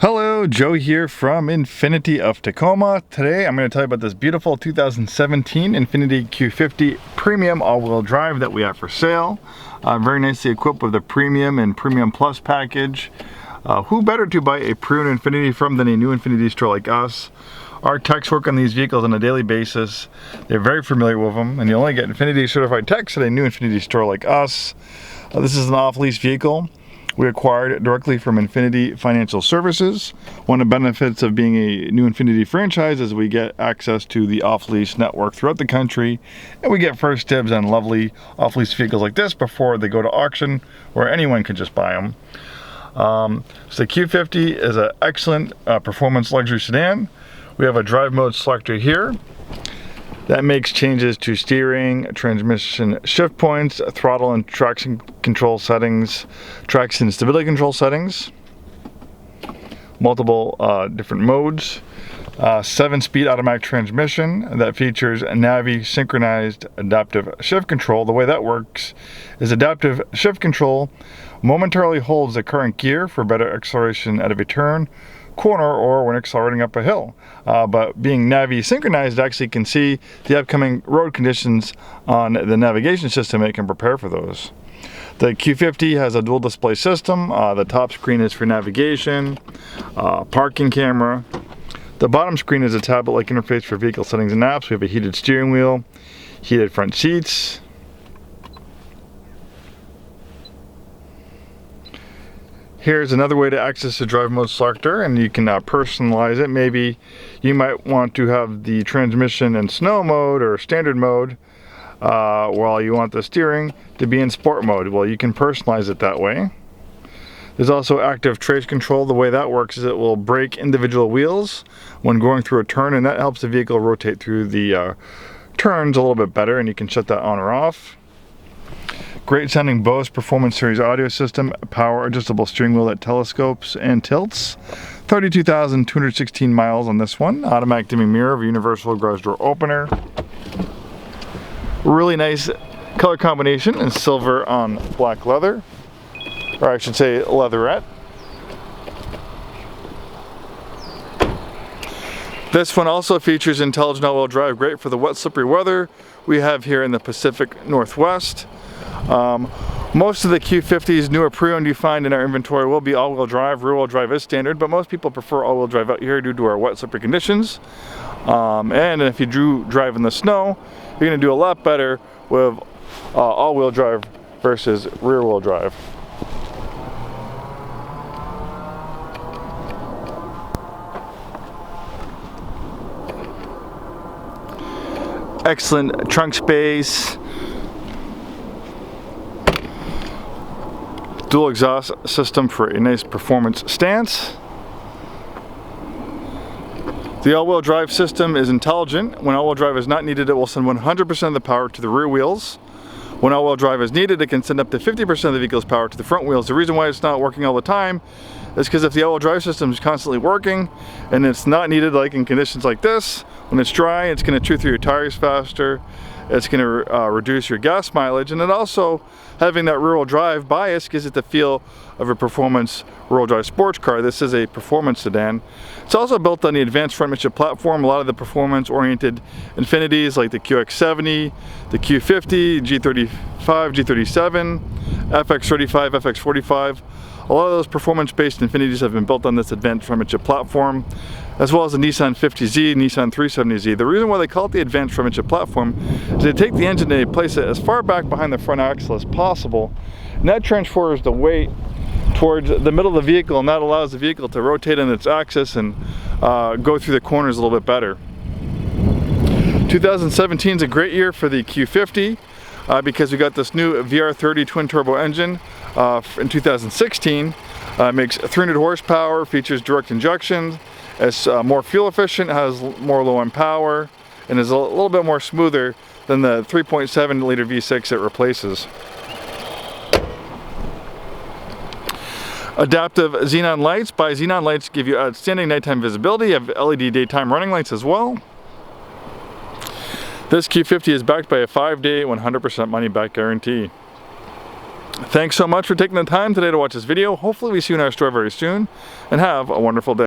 Hello, Joe here from Infiniti of Tacoma. Today I'm going to tell you about this beautiful 2017 Infiniti Q50 Premium all-wheel drive that we have for sale. Very nicely equipped with the Premium and Premium Plus package. Who better to buy a pre-owned Infiniti from than a new Infiniti store like us? Our techs work on these vehicles on a daily basis. They're very familiar with them, and you only get Infiniti certified techs at a new Infiniti store like us. This is an off-lease vehicle we acquired directly from Infiniti Financial Services. One of the benefits of being a new Infiniti franchise is we get access to the off-lease network throughout the country, and we get first dibs on lovely off-lease vehicles like this before they go to auction, where anyone can just buy them. So the Q50 is an excellent performance luxury sedan. We have a drive mode selector here that makes changes to steering, transmission shift points, throttle and traction control settings, traction and stability control settings, multiple different modes, 7-speed automatic transmission that features a Navi synchronized adaptive shift control. The way that works is adaptive shift control momentarily holds the current gear for better acceleration at a turn, corner, or when accelerating up a hill. But being Navi synchronized, it actually can see the upcoming road conditions on the navigation system. It can prepare for those. The Q50 has a dual display system. The top screen is for navigation, parking camera. The bottom screen is a tablet-like interface for vehicle settings and apps. We have a heated steering wheel, heated front seats. Here's another way to access the drive mode selector, and you can personalize it. Maybe you might want to have the transmission in snow mode or standard mode, while you want the steering to be in sport mode. Well, you can personalize it that way. There's also active trace control. The way that works is it will brake individual wheels when going through a turn, and that helps the vehicle rotate through the turns a little bit better, and you can shut that on or off. Great sounding Bose Performance Series audio system, power adjustable steering wheel that telescopes and tilts. 32,216 miles on this one. Automatic dimming mirror, universal garage door opener. Really nice color combination in silver on black leather, or I should say leatherette. This one also features intelligent all-wheel drive, great for the wet, slippery weather we have here in the Pacific Northwest. Most of the Q50's newer pre-owned you find in our inventory will be all-wheel drive. Rear-wheel drive is standard, but most people prefer all-wheel drive out here due to our wet, slippery conditions. And if you drive in the snow, you're going to do a lot better with all-wheel drive versus rear-wheel drive. Excellent trunk space. Dual exhaust system for a nice performance stance. The all-wheel drive system is intelligent. When all-wheel drive is not needed, it will send 100% of the power to the rear wheels. When all-wheel drive is needed, it can send up to 50% of the vehicle's power to the front wheels. The reason why it's not working all the time is because if the all-wheel drive system is constantly working and it's not needed, like in conditions like this, when it's dry, it's going to chew through your tires faster. It's going to reduce your gas mileage, and then also having that rear-wheel drive bias gives it the feel of a performance rear-wheel drive sports car. This is a performance sedan. It's also built on the advanced front midship platform. A lot of the performance-oriented Infinitis like the QX70, the Q50, G35, G37, FX35, FX45. A lot of those performance-based Infinitis have been built on this advanced front midship platform, as well as the Nissan 50Z, Nissan 370Z. The reason why they call it the advanced front midship platform is they take the engine and they place it as far back behind the front axle as possible, and that transfers the weight towards the middle of the vehicle, and that allows the vehicle to rotate on its axis and go through the corners a little bit better. 2017 is a great year for the Q50 because we got this new VR30 twin turbo engine in 2016. It makes 300 horsepower, features direct injection. It's more fuel efficient, has more low-end power, and is a little bit more smoother than the 3.7 liter V6 it replaces. Adaptive xenon lights. By xenon lights give you outstanding nighttime visibility. You have LED daytime running lights as well. This Q50 is backed by a 5-day, 100% money-back guarantee. Thanks so much for taking the time today to watch this video. Hopefully we see you in our store very soon, and have a wonderful day.